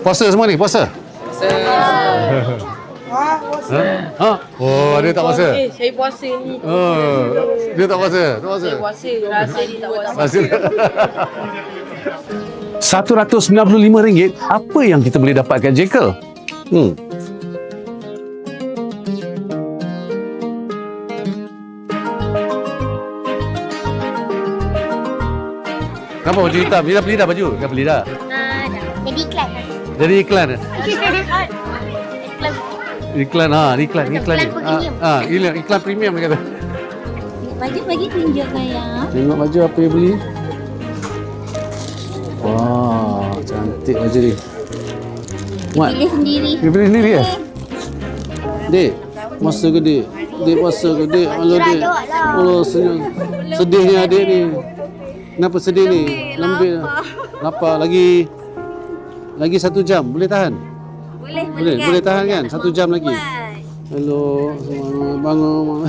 Puasa semua ni, puasa? Ha? Oh, dia tak puasa. Saya puasa ni. Oh, dia tak puasa. Tak puasa. Saya puasa. Rasa dia tak puasa. RM195, apa yang kita boleh dapatkan Jekyll? Kenapa baju hitam? Dia dah beli dah baju? Dah beli dah? Dah. Jadi iklan. Jadi iklan? Iklan. Iklan ni. premium. Iklan premium dia kata. Baju bagi tunjuk saya. Tengok baju apa yang beli. Wah, cantik baju ni. Mat, Pilih sendiri. dia pilih sendiri ya? Dek, masa ke dek? Dek puasa ke dek? Alah dek. Allah senyum. Sedihnya adik ni. Kenapa sedih ni? Lembik. Lapar. Lagi 1 jam. Boleh tahan? Boleh tahan kan? 1 jam lagi. Hello, bangun.